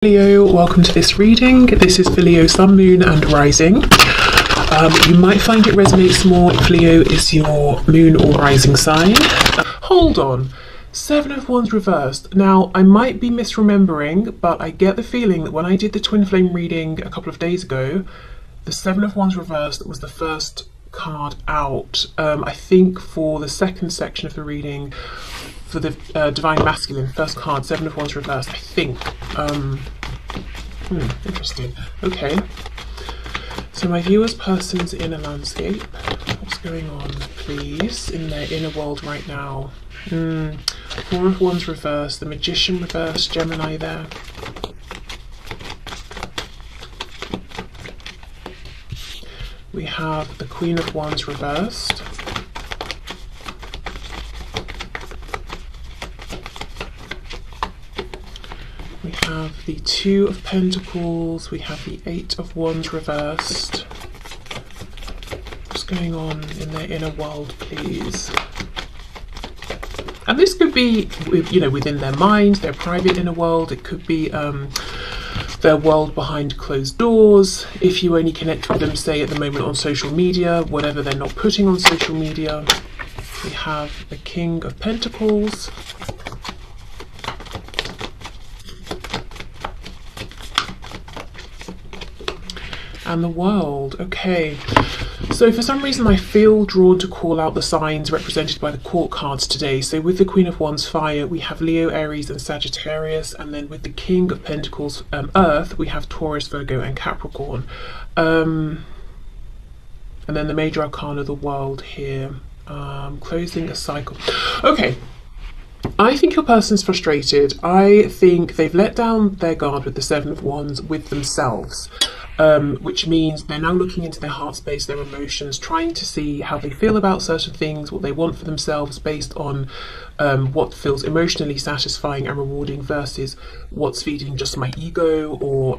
Leo, welcome to this reading. This is for Leo, Sun, Moon and Rising. You might find it resonates more if Leo is your moon or rising sign. Hold on, Seven of Wands reversed. Now, I might be misremembering, but I get the feeling that when I did the twin flame reading a couple of days ago, the Seven of Wands reversed was the first card out. I think for the second section of the reading, for the Divine Masculine, first card, Seven of Wands reversed, I think. Interesting. Okay. So my viewer's person's inner landscape. What's going on, please, in their inner world right now? Four of Wands reversed, the Magician reversed, Gemini there. We have the Queen of Wands reversed. We have the Two of Pentacles, we have the Eight of Wands reversed. What's going on in their inner world, please? And this could be, you know, within their mind, their private inner world. It could be their world behind closed doors. If you only connect with them, say, at the moment on social media, whatever they're not putting on social media. We have the King of Pentacles. And the World. Okay, so for some reason I feel drawn to call out the signs represented by the court cards today. So with the Queen of Wands fire, we have Leo, Aries and Sagittarius, and then with the King of Pentacles Earth, we have Taurus, Virgo and Capricorn. And then the major arcana, the World here, closing a cycle. Okay, I think your person's frustrated. I think they've let down their guard with the Seven of Wands with themselves. Which means they're now looking into their heart space, their emotions, trying to see how they feel about certain things, what they want for themselves based on what feels emotionally satisfying and rewarding versus what's feeding just my ego or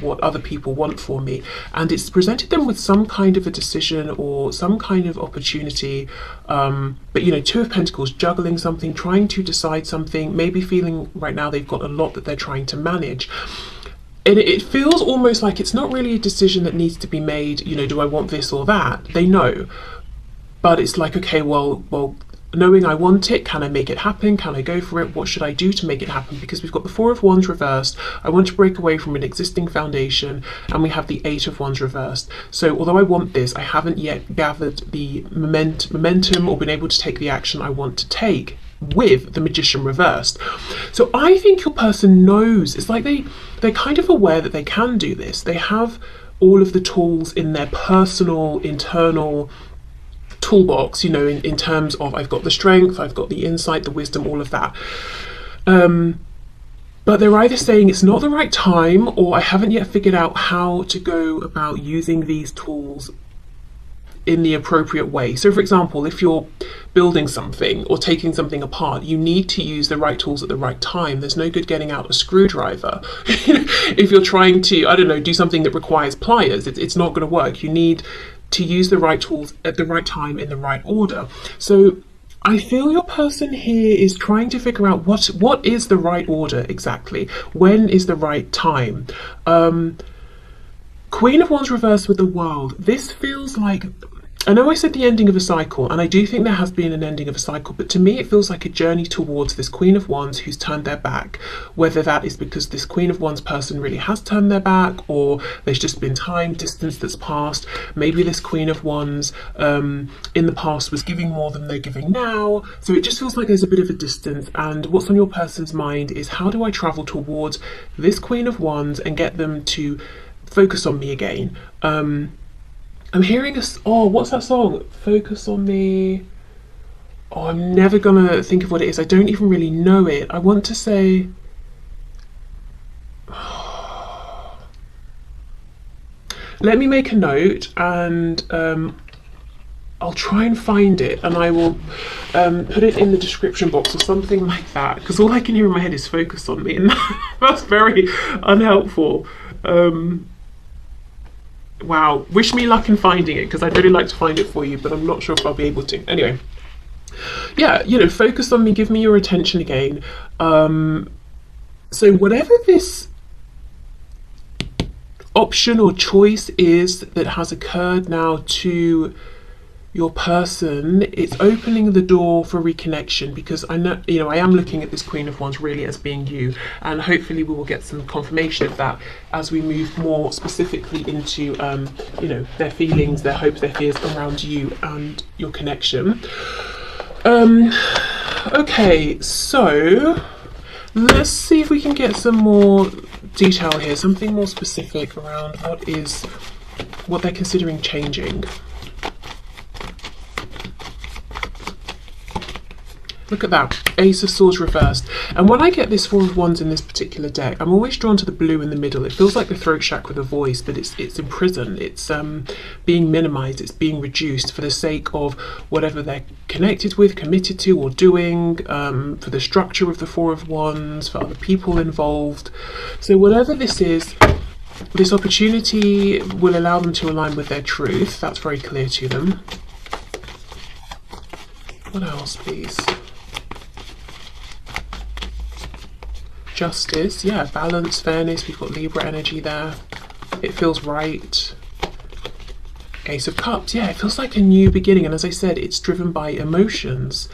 what other people want for me. And it's presented them with some kind of a decision or some kind of opportunity. But, you know, Two of Pentacles, juggling something, trying to decide something, maybe feeling right now they've got a lot that they're trying to manage. And it feels almost like it's not really a decision that needs to be made, you know, do I want this or that? They know. But it's like, okay, well, knowing I want it, can I make it happen? Can I go for it? What should I do to make it happen? Because we've got the Four of Wands reversed. I want to break away from an existing foundation. And we have the Eight of Wands reversed. So although I want this, I haven't yet gathered the momentum or been able to take the action I want to take with the Magician reversed. So I think your person knows. It's like they're kind of aware that they can do this. They have all of the tools in their personal internal toolbox, you know, in terms of I've got the strength, I've got the insight, the wisdom, all of that. But they're either saying it's not the right time, or I haven't yet figured out how to go about using these tools in the appropriate way. So for example, if you're building something or taking something apart, you need to use the right tools at the right time. There's no good getting out a screwdriver if you're trying to, I don't know, do something that requires pliers. It's not going to work. You need to use the right tools at the right time in the right order. So I feel your person here is trying to figure out what is the right order exactly. When is the right time? Queen of Wands reversed with the World. This feels like, I know I said the ending of a cycle, and I do think there has been an ending of a cycle, but to me it feels like a journey towards this Queen of Wands who's turned their back. Whether that is because this Queen of Wands person really has turned their back, or there's just been time, distance that's passed. Maybe this Queen of Wands in the past was giving more than they're giving now. So it just feels like there's a bit of a distance, and what's on your person's mind is, how do I travel towards this Queen of Wands and get them to focus on me again? I'm hearing what's that song? Focus on me. Oh, I'm never gonna think of what it is. I don't even really know it. I want to say, let me make a note and I'll try and find it, and I will put it in the description box or something like that, because all I can hear in my head is focus on me, and that's very unhelpful. Wow, wish me luck in finding it, because I'd really like to find it for you, but I'm not sure if I'll be able to. Anyway, yeah, you know, focus on me, give me your attention again. So whatever this option or choice is that has occurred now to your person, it's opening the door for reconnection, because I know, you know, I am looking at this Queen of Wands really as being you, and hopefully we will get some confirmation of that as we move more specifically into, you know, their feelings, their hopes, their fears around you and your connection. Okay, so let's see if we can get some more detail here, something more specific around what they're considering changing. Look at that, Ace of Swords reversed. And when I get this Four of Wands in this particular deck, I'm always drawn to the blue in the middle. It feels like the throat chakra, the voice, but it's imprisoned. It's being minimized. It's being reduced for the sake of whatever they're connected with, committed to, or doing, for the structure of the Four of Wands, for other people involved. So whatever this is, this opportunity will allow them to align with their truth. That's very clear to them. What else, please? Justice, yeah, balance, fairness. We've got Libra energy there. It feels right. Ace of Cups, yeah, it feels like a new beginning. And as I said, it's driven by emotions.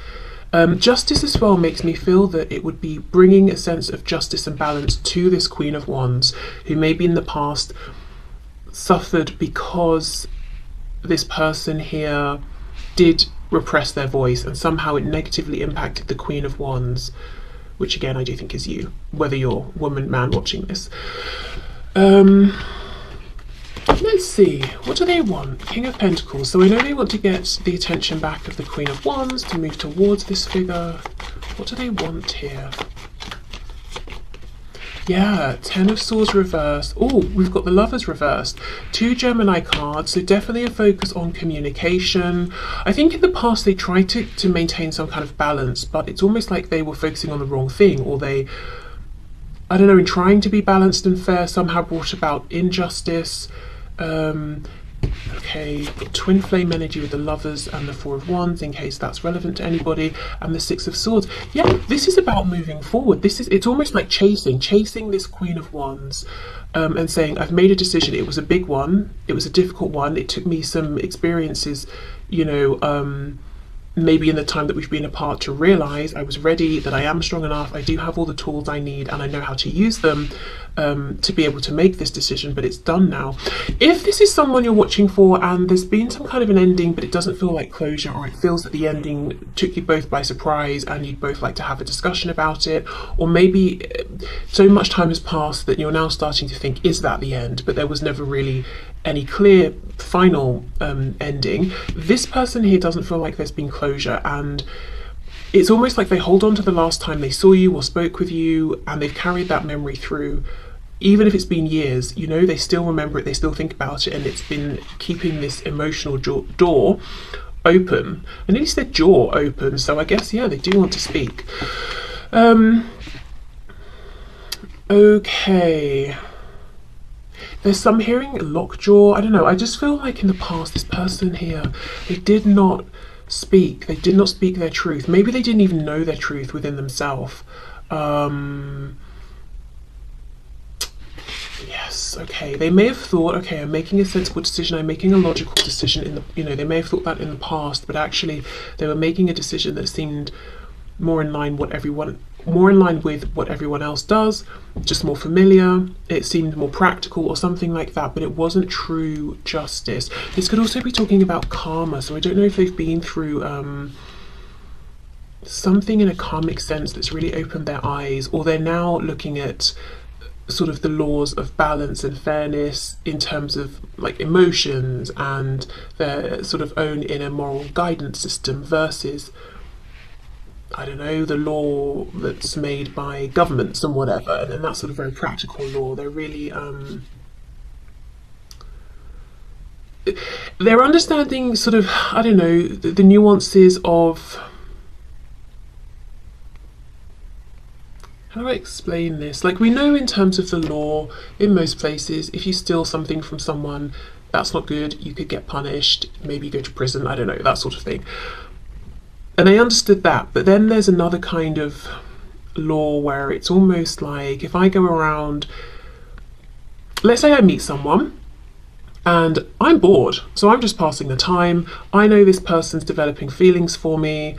Justice as well makes me feel that it would be bringing a sense of justice and balance to this Queen of Wands, who maybe in the past suffered because this person here did repress their voice, and somehow it negatively impacted the Queen of Wands, which again I do think is you, whether you're woman, man watching this. Let's see, what do they want? King of Pentacles. So I know they want to get the attention back of the Queen of Wands to move towards this figure. What do they want here? Yeah, Ten of Swords reversed. Oh, we've got the Lovers reversed. 2 Gemini cards, so definitely a focus on communication. I think in the past they tried to maintain some kind of balance, but it's almost like they were focusing on the wrong thing, or they, I don't know, in trying to be balanced and fair, somehow brought about injustice. Okay, got twin flame energy with the Lovers and the Four of Wands, in case that's relevant to anybody, and the Six of Swords. Yeah, this is about moving forward. It's almost like chasing this Queen of Wands, and saying, I've made a decision. It was a big one. It was a difficult one. It took me some experiences, you know, maybe in the time that we've been apart, to realize I was ready, that I am strong enough, I do have all the tools I need, and I know how to use them to be able to make this decision, but it's done now. If this is someone you're watching for and there's been some kind of an ending, but it doesn't feel like closure, or it feels that the ending took you both by surprise and you'd both like to have a discussion about it, or maybe so much time has passed that you're now starting to think, is that the end? But there was never really any clear final ending. This person here doesn't feel like there's been closure, and it's almost like they hold on to the last time they saw you or spoke with you, and they've carried that memory through. Even if it's been years, you know, they still remember it, they still think about it, and it's been keeping this emotional door open. I nearly said jaw open, so I guess, yeah, they do want to speak. Okay. There's some hearing lockjaw. I don't know. I just feel like in the past, this person here, they did not speak. They did not speak their truth. Maybe they didn't even know their truth within themselves. Yes, okay. They may have thought, okay, I'm making a sensible decision. I'm making a logical decision in the, you know, they may have thought that in the past, but actually they were making a decision that seemed more in line with what everyone else does, just more familiar. It seemed more practical or something like that, but it wasn't true justice. This could also be talking about karma, so I don't know if they've been through something in a karmic sense that's really opened their eyes, or they're now looking at sort of the laws of balance and fairness in terms of like emotions and their sort of own inner moral guidance system versus, I don't know, the law that's made by governments and whatever, and that's sort of very practical law. They're really they're understanding sort of, I don't know, the nuances of, how do I explain this? Like, we know in terms of the law, in most places, if you steal something from someone, that's not good. You could get punished, maybe go to prison, I don't know, that sort of thing. And I understood that, but then there's another kind of law where it's almost like if I go around let's say I meet someone and I'm bored, so I'm just passing the time. I know this person's developing feelings for me.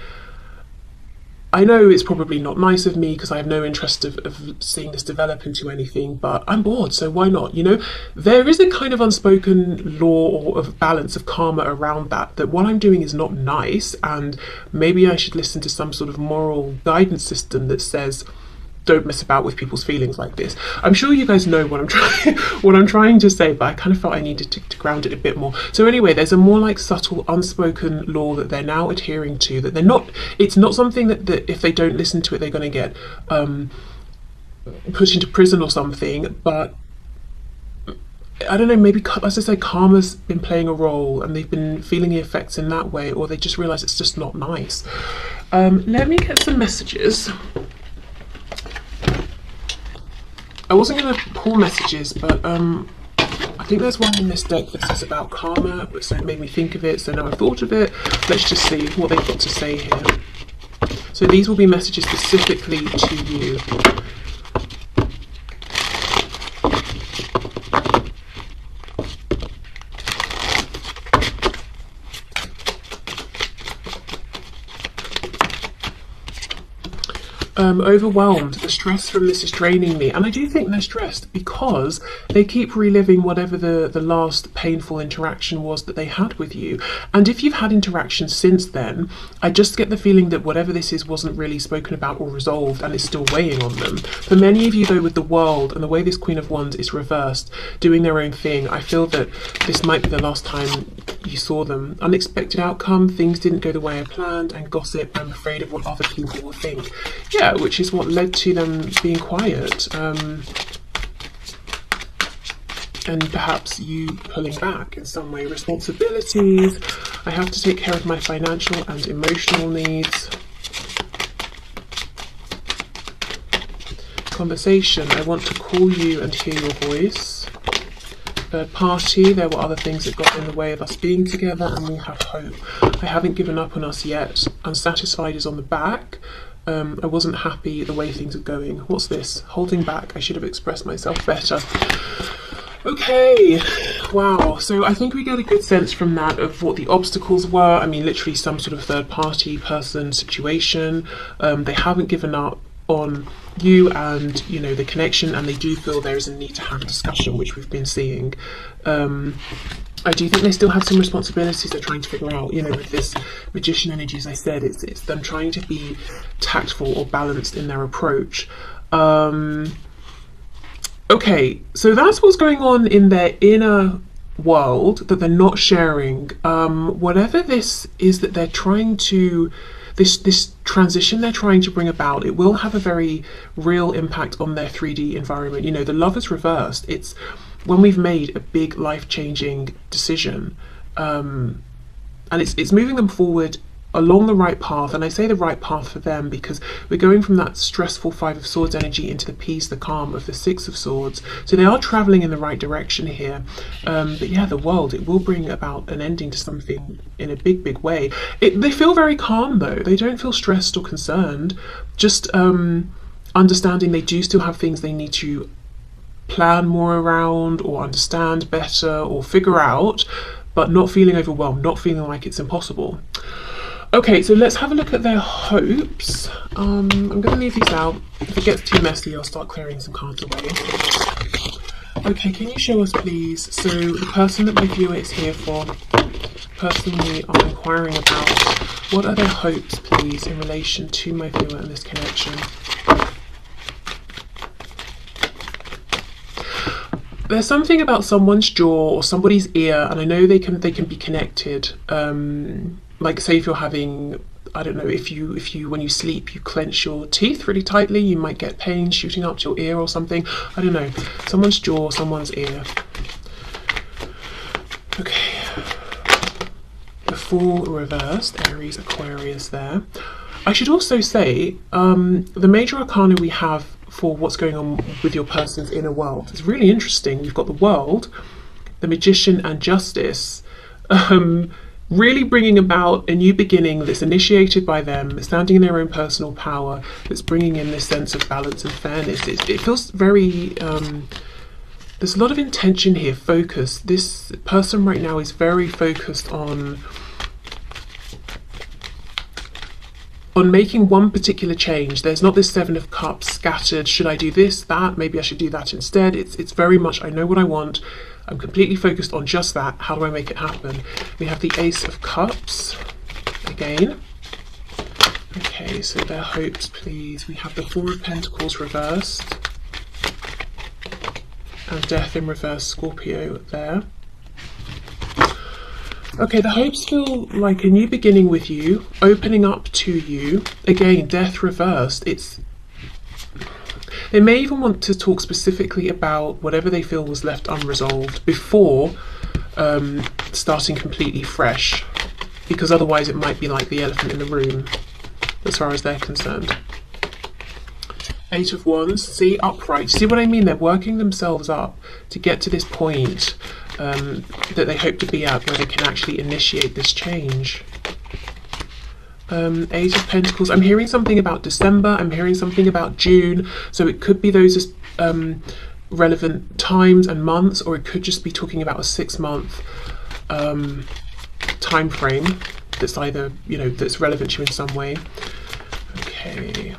I know it's probably not nice of me because I have no interest of seeing this develop into anything, but I'm bored, so why not? You know, there is a kind of unspoken law or of balance of karma around that what I'm doing is not nice, and maybe I should listen to some sort of moral guidance system that says, don't mess about with people's feelings like this. I'm sure you guys know what I'm trying to say, but I kind of felt I needed to ground it a bit more. So anyway, there's a more like subtle unspoken law that they're now adhering to, that it's not something that if they don't listen to it they're going to get put into prison or something, but I don't know, maybe, as I say, karma's been playing a role and they've been feeling the effects in that way, or they just realise it's just not nice. Let me get some messages. I wasn't going to pull messages, but I think there's one in this deck that says about karma, so it made me think of it, so now I've thought of it. Let's just see what they've got to say here. So these will be messages specifically to you. Overwhelmed. The stress from this is draining me, and I do think they're stressed because they keep reliving whatever the last painful interaction was that they had with you. And if you've had interactions since then, I just get the feeling that whatever this is wasn't really spoken about or resolved, and it's still weighing on them. For many of you though, with the world and the way this Queen of Wands is reversed, doing their own thing, I feel that this might be the last time you saw them. Unexpected outcome, things didn't go the way I planned, and gossip, I'm afraid of what other people will think. Yeah, which is what led to them being quiet. And perhaps you pulling back in some way. Responsibilities, I have to take care of my financial and emotional needs. Conversation, I want to call you and hear your voice. Third party, there were other things that got in the way of us being together, and we have hope. I haven't given up on us yet. Unsatisfied is on the back. I wasn't happy the way things are going. What's this? Holding back. I should have expressed myself better. Okay, wow. So I think we get a good sense from that of what the obstacles were. I mean, literally some sort of third party person situation. They haven't given up on you and, you know, the connection, and they do feel there is a need to have a discussion, which we've been seeing. I do think they still have some responsibilities they're trying to figure out, you know, with this magician energy. As I said, it's them trying to be tactful or balanced in their approach. Okay, so that's what's going on in their inner world that they're not sharing. Whatever this is that they're trying to, this transition they're trying to bring about, it will have a very real impact on their 3D environment. You know, the Lover's reversed. It's when we've made a big life-changing decision, and it's moving them forward along the right path. And I say the right path for them because we're going from that stressful Five of Swords energy into the peace, the calm of the Six of Swords. So they are traveling in the right direction here. But yeah, the world, it will bring about an ending to something in a big way. They feel very calm though. They don't feel stressed or concerned. Just understanding they do still have things they need to plan more around or understand better or figure out, but not feeling overwhelmed, not feeling like it's impossible. Okay, so let's have a look at their hopes. I'm going to leave these out. If it gets too messy, I'll start clearing some cards away. Okay, can you show us please? So the person that my viewer is here for, person we are inquiring about, what are their hopes please in relation to my viewer and this connection? There's something about someone's jaw or somebody's ear, and I know they can be connected. Like say if you're having, I don't know, if you when you sleep you clench your teeth really tightly, you might get pain shooting up to your ear or something. I don't know. Someone's jaw, someone's ear. Okay. The Fool reversed, Aries, Aquarius there. I should also say the major arcana we have for what's going on with your person's inner world is really interesting. We've got the World, the Magician and Justice, really bringing about a new beginning that's initiated by them, standing in their own personal power, that's bringing in this sense of balance and fairness. It feels very There's a lot of intention here, focus. This person right now is very focused on making one particular change. There's not this Seven of Cups scattered, should I do this, that, maybe I should do that instead. It's very much, I know what I want, I'm completely focused on just that, how do I make it happen? We have the Ace of Cups again. Okay, so their hopes, please. We have the Four of Pentacles reversed and Death in reverse, Scorpio there. Okay, the hopes feel like a new beginning with you, opening up to you. Again, Death reversed. They may even want to talk specifically about whatever they feel was left unresolved before starting completely fresh, because otherwise it might be like the elephant in the room as far as they're concerned. Eight of Wands, see, upright. See what I mean? They're working themselves up to get to this point that they hope to be at, where they can actually initiate this change. Eight of Pentacles. I'm hearing something about December. I'm hearing something about June. So it could be those relevant times and months, or it could just be talking about a 6-month time frame that's either, you know, that's relevant to you in some way. Okay.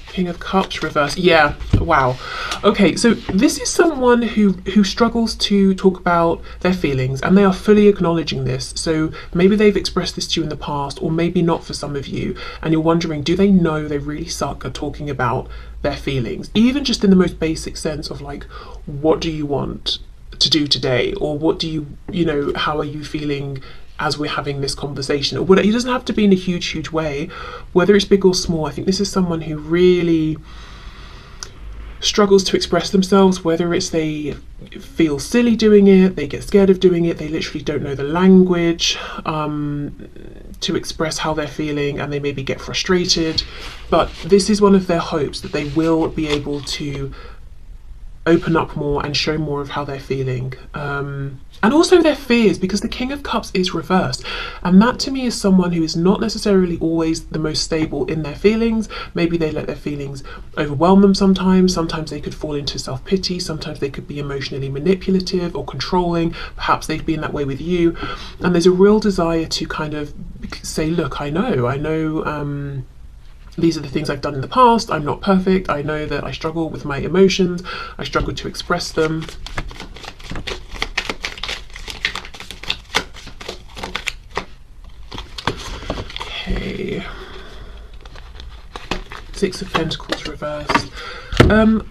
King of Cups reverse. Yeah, wow. Okay, so this is someone who struggles to talk about their feelings, and they are fully acknowledging this. So maybe they've expressed this to you in the past, or maybe not for some of you, and you're wondering, do they know they really suck at talking about their feelings? Even just in the most basic sense of like, what do you want to do today? Or what do you know, how are you feeling as we're having this conversation? Or whatever. It doesn't have to be in a huge way, whether it's big or small. I think this is someone who really struggles to express themselves, whether it's they feel silly doing it, they get scared of doing it, they literally don't know the language to express how they're feeling, and they maybe get frustrated. But this is one of their hopes, that they will be able to open up more and show more of how they're feeling. And also their fears, because the King of Cups is reversed. And that to me is someone who is not necessarily always the most stable in their feelings. Maybe they let their feelings overwhelm them sometimes. Sometimes they could fall into self-pity. Sometimes they could be emotionally manipulative or controlling. Perhaps they've been that way with you. And there's a real desire to kind of say, look, I know, these are the things I've done in the past. I'm not perfect. I know that I struggle with my emotions. I struggle to express them. Okay. Six of Pentacles reversed. I'm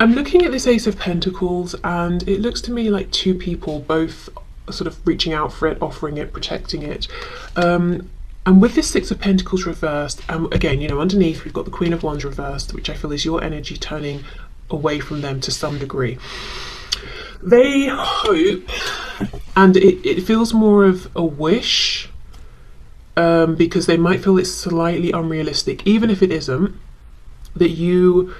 looking at this Ace of Pentacles, and it looks to me like two people, both sort of reaching out for it, offering it, protecting it. And with this Six of Pentacles reversed, again, you know, underneath we've got the Queen of Wands reversed, which I feel is your energy turning away from them to some degree. They hope, and it feels more of a wish, because they might feel it's slightly unrealistic, even if it isn't, that you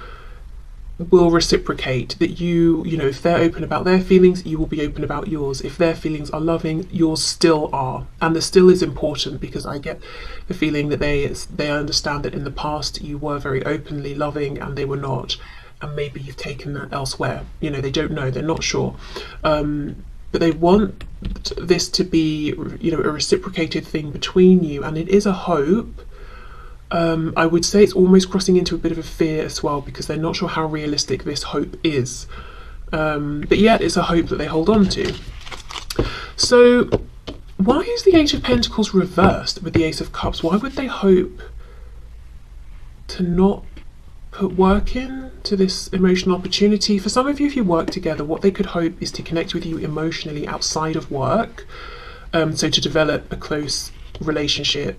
will reciprocate, that you know, if they're open about their feelings, you will be open about yours. If their feelings are loving, yours still are. And the still is important, because I get the feeling that they understand that in the past you were very openly loving and they were not, and maybe you've taken that elsewhere. You know, they don't know, they're not sure, but they want this to be, you know, a reciprocated thing between you, and it is a hope. I would say it's almost crossing into a bit of a fear as well, because they're not sure how realistic this hope is, but yet it's a hope that they hold on to. So why is the Eight of Pentacles reversed with the Ace of Cups? Why would they hope to not put work in to this emotional opportunity? For some of you, if you work together, what they could hope is to connect with you emotionally outside of work, so to develop a close relationship,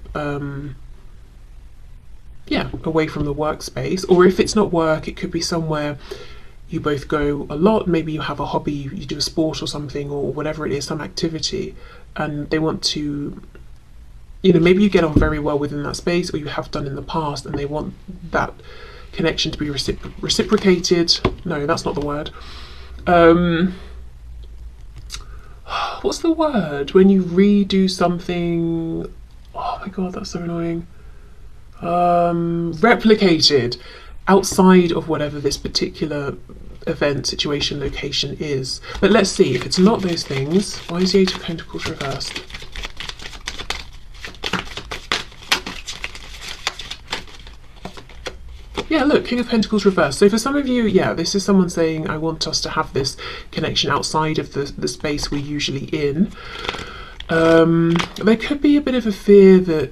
yeah, away from the workspace. Or if it's not work, it could be somewhere you both go a lot. Maybe you have a hobby, you do a sport or something, or whatever it is, some activity, and they want to, you know, maybe you get on very well within that space, or you have done in the past, and they want that connection to be reciprocated. No, that's not the word. What's the word when you redo something? Oh my god, that's so annoying. Replicated. outside of whatever this particular event, situation, location is. But let's see, if it's not those things, why is the Eight of Pentacles reversed? Yeah, look, King of Pentacles reversed. So for some of you, yeah, this is someone saying, I want us to have this connection outside of the space we're usually in. There could be a bit of a fear that,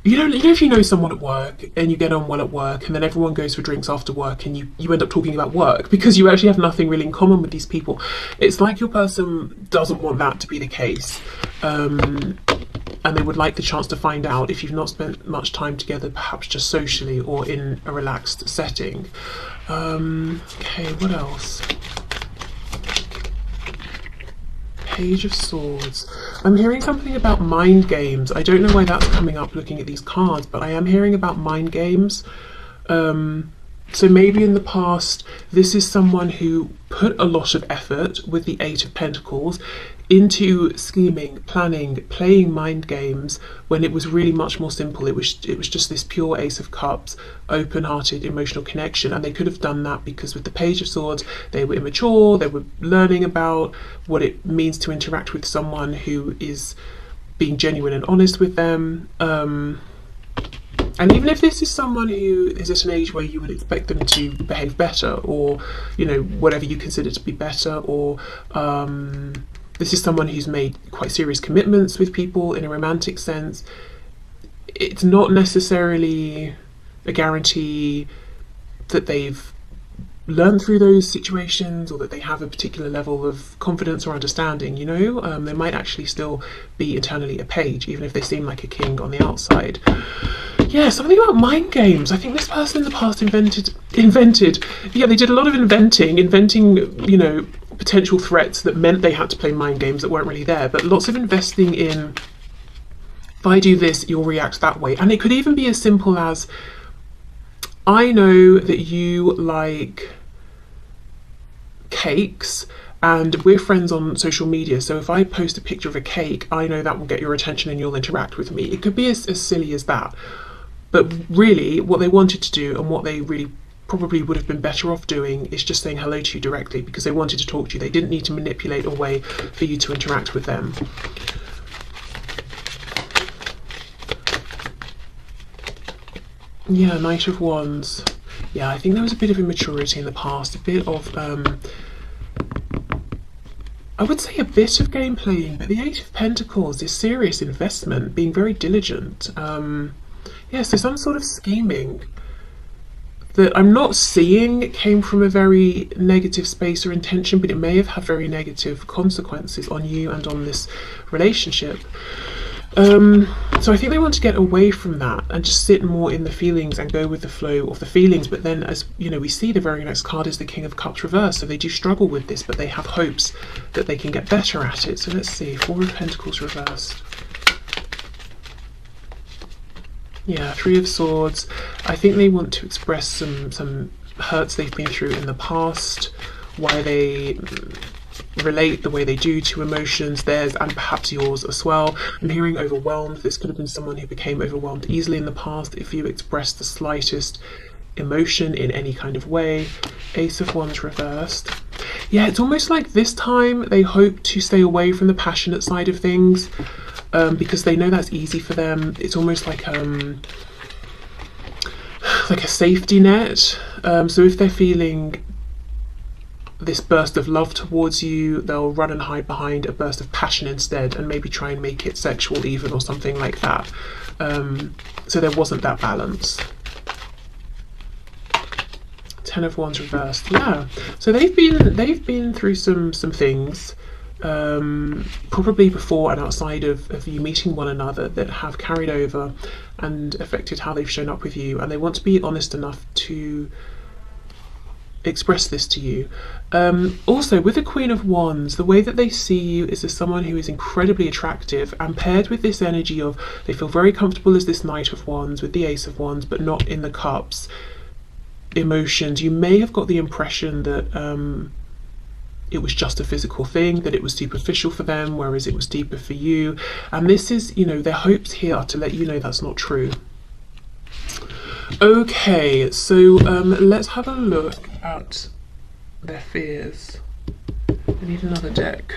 you know if you know someone at work and you get on well at work and then everyone goes for drinks after work and you end up talking about work because you actually have nothing really in common with these people. It's like your person doesn't want that to be the case. And they would like the chance to find out if you've not spent much time together, perhaps just socially or in a relaxed setting. Okay, what else? Page of Swords. I'm hearing something about mind games. I don't know why that's coming up looking at these cards, but I am hearing about mind games. So maybe in the past, this is someone who put a lot of effort with the Eight of Pentacles into scheming, planning, playing mind games when it was really much more simple. It was just this pure Ace of Cups, open-hearted emotional connection, and they could have done that because with the Page of Swords they were immature, they were learning about what it means to interact with someone who is being genuine and honest with them. And even if this is someone who is at an age where you would expect them to behave better, or whatever you consider to be better, or this is someone who's made quite serious commitments with people in a romantic sense, it's not necessarily a guarantee that they've learned through those situations or that they have a particular level of confidence or understanding. They might actually still be internally a page, even if they seem like a king on the outside. Yeah, something about mind games. I think this person in the past invented. Yeah, they did a lot of inventing, potential threats that meant they had to play mind games that weren't really there, but lots of investing in, if I do this, you'll react that way. And it could even be as simple as, I know that you like cakes and we're friends on social media, so if I post a picture of a cake, I know that will get your attention and you'll interact with me. It could be as silly as that. But really, what they wanted to do and what they really probably would have been better off doing is just saying hello to you directly, because they wanted to talk to you. They didn't need to manipulate a way for you to interact with them. Yeah, Knight of Wands. Yeah, I think there was a bit of immaturity in the past, a bit of, I would say a bit of game playing, but the Eight of Pentacles is serious investment, being very diligent. Yeah, so some sort of scheming that I'm not seeing came from a very negative space or intention, but it may have had very negative consequences on you and on this relationship. So I think they want to get away from that and just sit more in the feelings and go with the flow of the feelings. But then, as we see, the very next card is the King of Cups reversed, so they do struggle with this, but they have hopes that they can get better at it. So let's see, Four of Pentacles reversed. Yeah, Three of Swords. I think they want to express some hurts they've been through in the past, why they relate the way they do to emotions, theirs and perhaps yours as well. I'm hearing overwhelmed. This could have been someone who became overwhelmed easily in the past if you expressed the slightest emotion in any kind of way. Ace of Wands reversed. Yeah, it's almost like this time they hope to stay away from the passionate side of things, because they know that's easy for them. It's almost like a safety net. So if they're feeling this burst of love towards you, they'll run and hide behind a burst of passion instead, and maybe try and make it sexual even, or something like that. So there wasn't that balance. Ten of Wands reversed. Yeah, so they've been through some things, probably before and outside of you meeting one another, that have carried over and affected how they've shown up with you, and they want to be honest enough to express this to you. Also, with the Queen of Wands, the way that they see you is as someone who is incredibly attractive, and paired with this energy of they feel very comfortable as this Knight of Wands with the Ace of Wands, but not in the cups emotions. You may have got the impression that it was just a physical thing, that it was superficial for them, whereas it was deeper for you. And this is, their hopes here are to let you know that's not true. Okay, so let's have a look at their fears. I need another deck.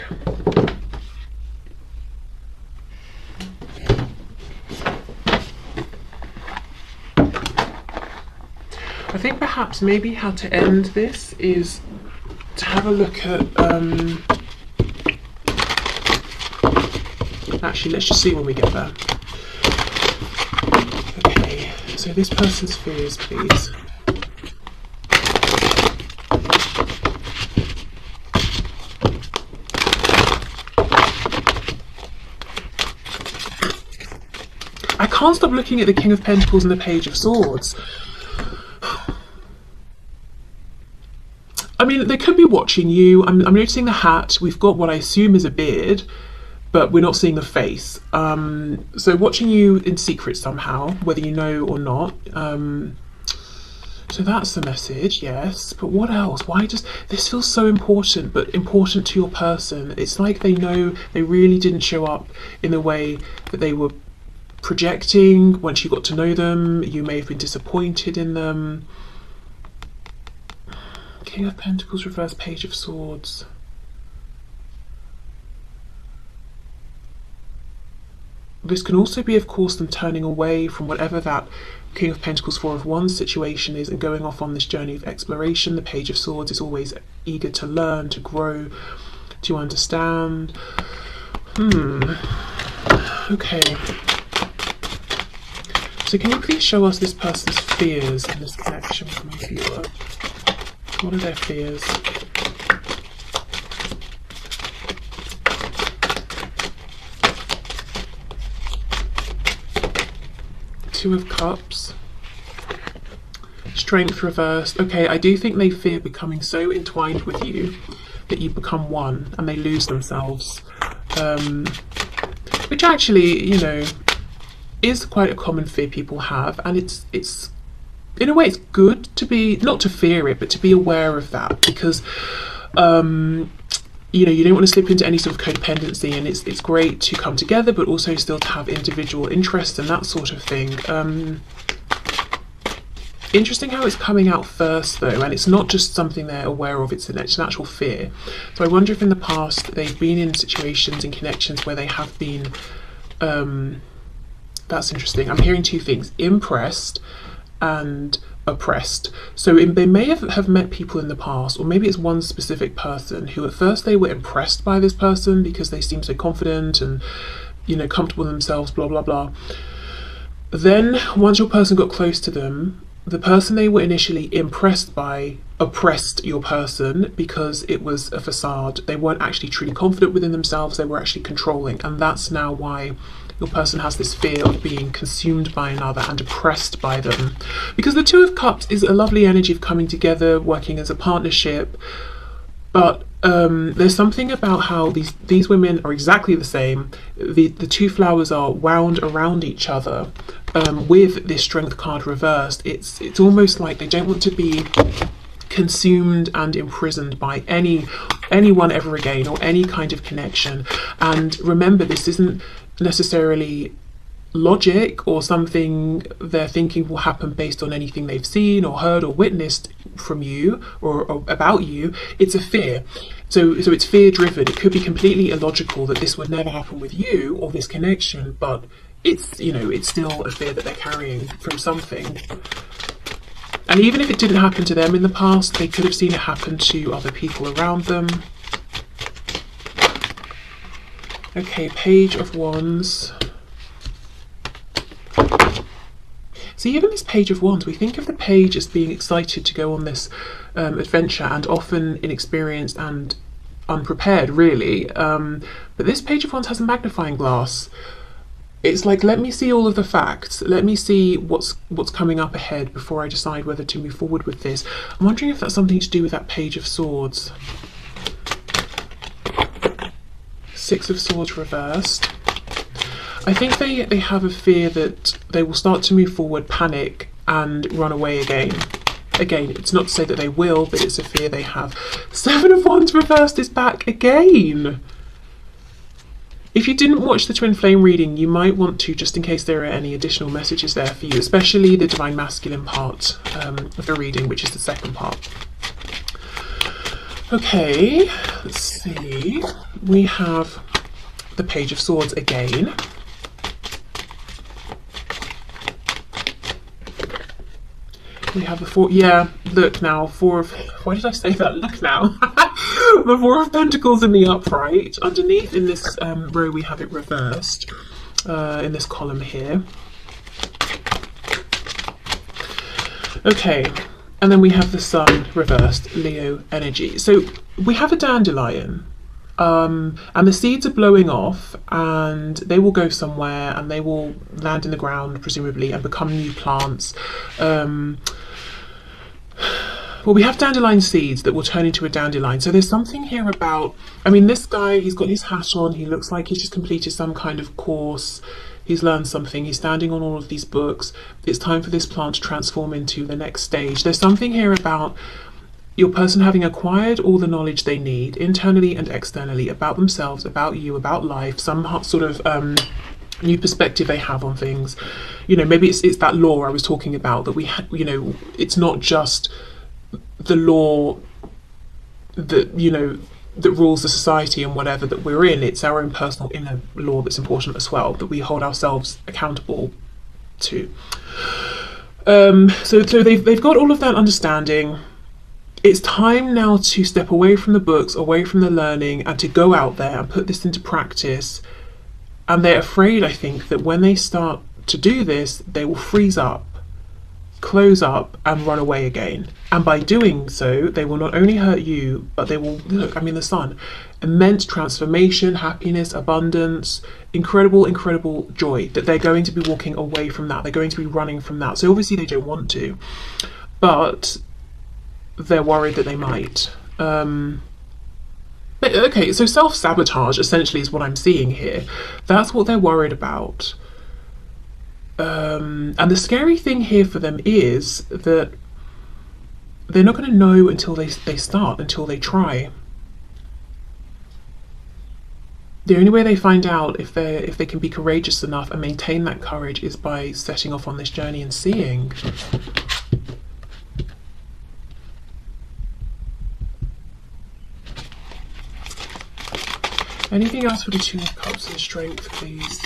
I think perhaps maybe how to end this is to have a look at actually, let's just see when we get there. Okay, so this person's fears, please. I can't stop looking at the King of Pentacles and the Page of Swords. I mean, they could be watching you. I'm noticing the hat. We've got what I assume is a beard, but we're not seeing the face. So watching you in secret somehow, whether you know or not. So that's the message, yes. But what else? Why does this feel so important, but important to your person? It's like they know they really didn't show up in the way that they were projecting. Once you got to know them, you may have been disappointed in them. King of Pentacles, reverse, Page of Swords. This can also be, of course, them turning away from whatever that King of Pentacles, Four of Wands situation is and going off on this journey of exploration. The Page of Swords is always eager to learn, to grow, to understand. Okay. So can you please show us this person's fears in this connection with my viewer? What are their fears? Two of Cups. Strength reversed. Okay, I do think they fear becoming so entwined with you that you become one and they lose themselves. Which actually, you know, is quite a common fear people have, and it's in a way it's good to be, not to fear it, but to be aware of that, because you know, you don't want to slip into any sort of codependency, and it's great to come together but also still to have individual interests and that sort of thing. Interesting how it's coming out first though, and it's not just something they're aware of, it's an actual fear. So I wonder if in the past they've been in situations and connections where they have been that's interesting. I'm hearing two things: impressed and oppressed. So they may have met people in the past, or maybe it's one specific person who at first they were impressed by this person because they seemed so confident and, you know, comfortable in themselves, blah blah blah. Then once your person got close to them, the person they were initially impressed by oppressed your person because it was a facade. They weren't actually truly confident within themselves, they were actually controlling, and that's now why your person has this fear of being consumed by another and oppressed by them. Because the Two of Cups is a lovely energy of coming together, working as a partnership, but there's something about how these women are exactly the same. The two flowers are wound around each other with this Strength card reversed. It's almost like they don't want to be consumed and imprisoned by anyone ever again, or any kind of connection. And remember, this isn't necessarily logic or something they're thinking will happen based on anything they've seen or heard or witnessed from you or about you. It's a fear. So it's fear driven. It could be completely illogical that this would never happen with you or this connection, but it's, you know, it's still a fear that they're carrying from something. And even if it didn't happen to them in the past, they could have seen it happen to other people around them. Okay, Page of Wands. So even this Page of Wands, we think of the page as being excited to go on this adventure, and often inexperienced and unprepared, really. But this Page of Wands has a magnifying glass. It's like, let me see all of the facts. Let me see what's coming up ahead before I decide whether to move forward with this. I'm wondering if that's something to do with that Page of Swords. Six of Swords reversed. I think they have a fear that they will start to move forward, panic, and run away again. Again, it's not to say that they will, but it's a fear they have. Seven of Wands reversed is back again. if you didn't watch the twin flame reading, you might want to, just in case there are any additional messages there for you, especially the divine masculine part of the reading, which is the second part. Okay, let's see. We have the Page of Swords again. We have the four, yeah, look now, four of, why did I say that? Look now. The Four of Pentacles in the upright. Underneath in this row we have it reversed, in this column here. Okay, and then we have the Sun reversed, Leo energy. So we have a dandelion. And the seeds are blowing off, and they will go somewhere and they will land in the ground presumably and become new plants. Well, we have dandelion seeds that will turn into a dandelion. So there's something here about, I mean, this guy, he's got his hat on, he looks like he's just completed some kind of course, he's learned something, he's standing on all of these books. It's time for this plant to transform into the next stage. There's something here about your person having acquired all the knowledge they need, internally and externally, about themselves, about you, about life, some sort of new perspective they have on things. You know, maybe it's that law I was talking about, that we had, you know, it's not just the law that, you know, that rules the society and whatever that we're in, it's our own personal inner law that's important as well, that we hold ourselves accountable to. So they've got all of that understanding. It's time now to step away from the books, away from the learning, and to go out there and put this into practice. And they're afraid, I think, that when they start to do this, they will freeze up, close up, and run away again. And by doing so, they will not only hurt you, but they will, look, I mean, the Sun, immense transformation, happiness, abundance, incredible, incredible joy, that they're going to be walking away from that. They're going to be running from that. So obviously they don't want to, but they're worried that they might. Okay, so self-sabotage essentially is what I'm seeing here. That's what they're worried about. And the scary thing here for them is that they're not going to know until they start, until they try. The only way they find out if they can be courageous enough and maintain that courage is by setting off on this journey and seeing. Anything else for the Two of Cups and Strength, please?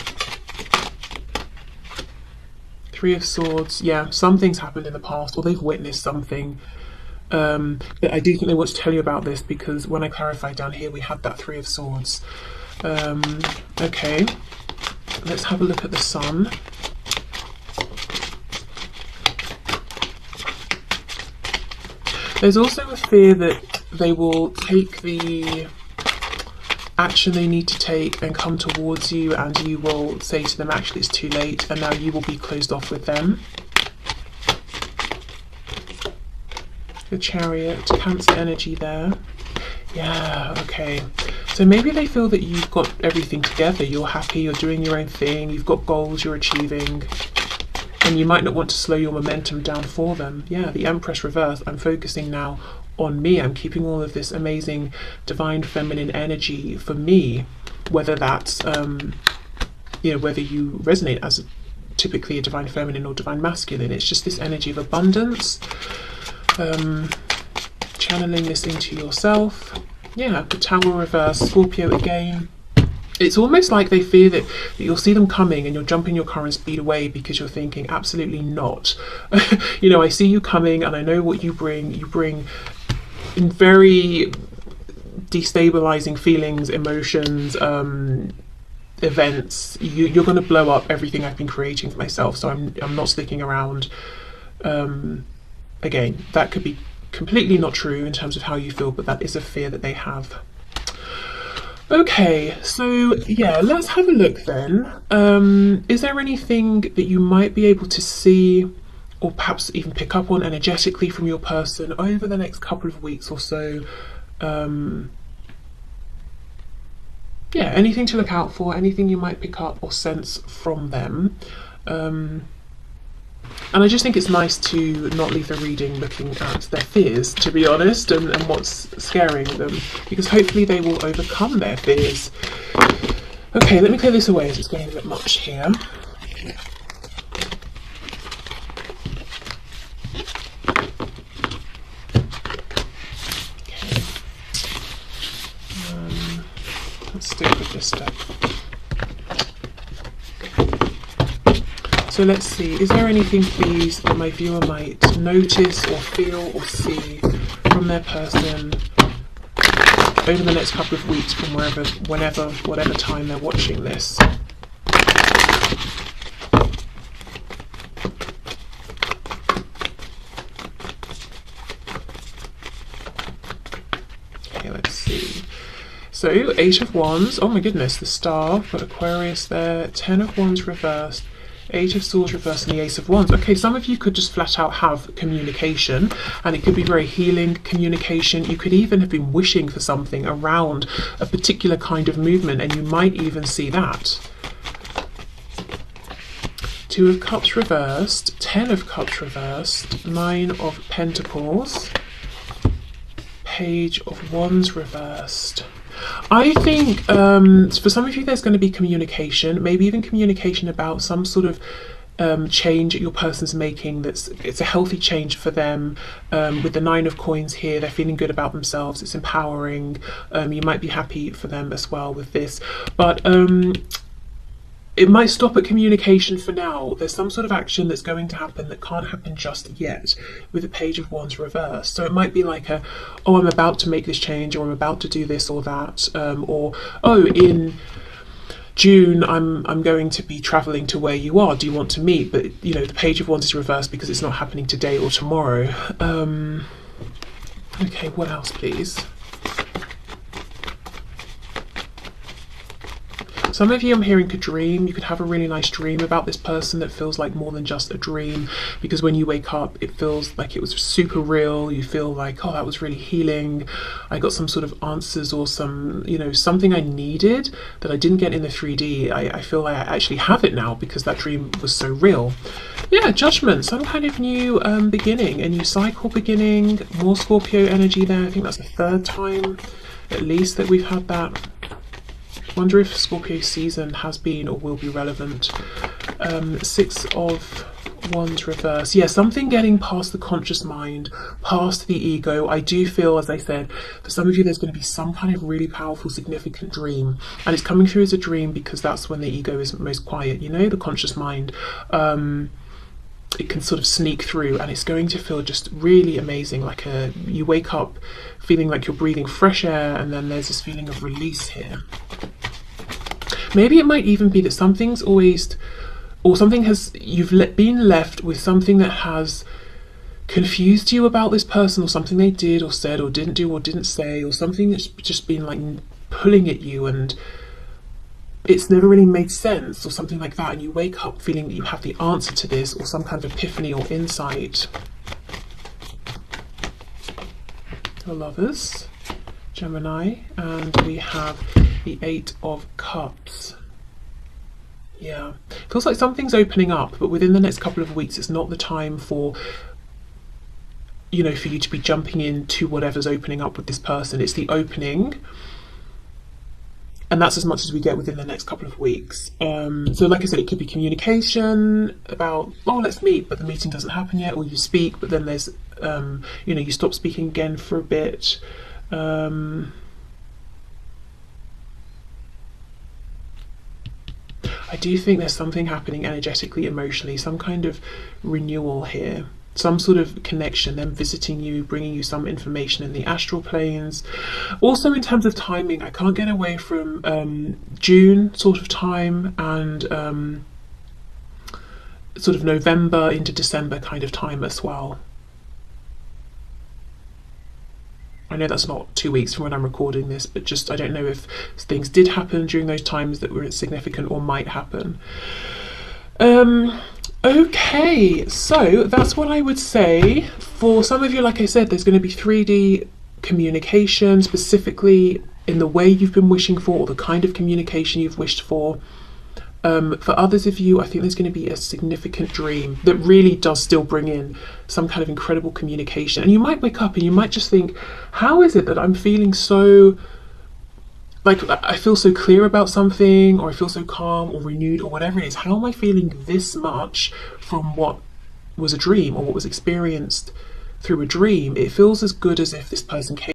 Three of Swords. Yeah, something's happened in the past, or they've witnessed something. But I do think they want to tell you about this, because when I clarified down here, we had that Three of Swords. Okay, let's have a look at the Sun. There's also a fear that they will take the action they need to take and come towards you, and you will say to them, actually it's too late, and now you will be closed off with them. The Chariot, Cancer energy there. Yeah, okay. So maybe they feel that you've got everything together, you're happy, you're doing your own thing, you've got goals you're achieving, and you might not want to slow your momentum down for them. Yeah, the Empress reverse. I'm focusing now on me. I'm keeping all of this amazing divine feminine energy for me, whether that's you know, whether you resonate as typically a divine feminine or divine masculine. It's just this energy of abundance, channeling this into yourself. Yeah, the Tower reverse, Scorpio again. It's almost like they fear that you'll see them coming and you'll jump in your car and speed away, because you're thinking, absolutely not. You know, I see you coming and I know what you bring. You bring in very destabilizing feelings, emotions, events. You're going to blow up everything I've been creating for myself, so I'm not sticking around. Again, that could be completely not true in terms of how you feel, but that is a fear that they have. Okay, so yeah, let's have a look then. Is there anything that you might be able to see, or perhaps even pick up on energetically from your person over the next couple of weeks or so? Yeah, anything to look out for, anything you might pick up or sense from them. And I just think it's nice to not leave the reading looking at their fears, to be honest, and what's scaring them, because hopefully they will overcome their fears. Okay, let me clear this away as it's getting a bit much here. Let's stick with this step. So let's see, is there anything, please, that my viewer might notice or feel or see from their person over the next couple of weeks, from wherever, whenever, whatever time they're watching this? Okay, let's see. So, 8 of Wands, oh my goodness, the Star, got Aquarius there, 10 of Wands reversed, 8 of Swords reversed, and the Ace of Wands. Okay, some of you could just flat out have communication, and it could be very healing communication. You could even have been wishing for something around a particular kind of movement, and you might even see that. 2 of Cups reversed, 10 of Cups reversed, 9 of Pentacles, Page of Wands reversed. I think for some of you there's going to be communication, maybe even communication about some sort of change your person's making. It's a healthy change for them. With the 9 of Coins here, they're feeling good about themselves. It's empowering. You might be happy for them as well with this, but it might stop at communication for now. There's some sort of action that's going to happen that can't happen just yet with the Page of Wands reversed. So it might be like oh, I'm about to make this change, or I'm about to do this or that, or oh, in June I'm going to be traveling to where you are. Do you want to meet? But you know, the Page of Wands is reversed because it's not happening today or tomorrow. Okay, what else, please? Some of you, I'm hearing, could dream. You could have a really nice dream about this person that feels like more than just a dream, because when you wake up it feels like it was super real. You feel like, oh, that was really healing. I got some sort of answers, or some, you know, something I needed that I didn't get in the 3D. I feel like I actually have it now because that dream was so real. Yeah, Judgment, some kind of new beginning, a new cycle beginning. More Scorpio energy there. I think that's the 3rd time at least that we've had that. Wonder if Scorpio season has been or will be relevant. 6 of Wands reverse. Yeah, something getting past the conscious mind, past the ego. I do feel, as I said, for some of you there's going to be some kind of really powerful, significant dream, and it's coming through as a dream because that's when the ego is most quiet, you know, the conscious mind. It can sort of sneak through, and it's going to feel just really amazing, like you wake up feeling like you're breathing fresh air, and then there's this feeling of release here. Maybe it might even be that something's always, or something has, you've been left with something that has confused you about this person, or something they did or said or didn't do or didn't say, or something that's just been like pulling at you and it's never really made sense, or something like that, and you wake up feeling that you have the answer to this, or some kind of epiphany or insight. The Lovers, Gemini, and we have the 8 of Cups. Yeah, feels like something's opening up, but within the next couple of weeks it's not the time for, you know, for you to be jumping into whatever's opening up with this person. It's the opening, and that's as much as we get within the next couple of weeks. So like I said, it could be communication about, oh, let's meet, but the meeting doesn't happen yet, or you speak, but then there's you know, you stop speaking again for a bit. I do think there's something happening energetically, emotionally, some kind of renewal here, some sort of connection, them visiting you, bringing you some information in the astral planes. Also in terms of timing, I can't get away from June sort of time, and sort of November into December kind of time as well. I know that's not 2 weeks from when I'm recording this, but just, I don't know if things did happen during those times that were significant or might happen. Okay, so that's what I would say. For some of you, like I said, there's going to be 3D communication, specifically in the way you've been wishing for, or the kind of communication you've wished for. For others of you, I think there's going to be a significant dream that really does still bring in some kind of incredible communication. And you might wake up and you might just think, how is it that I'm feeling so like I feel so clear about something, or I feel so calm or renewed or whatever it is. How am I feeling this much from what was a dream or what was experienced through a dream? It feels as good as if this person came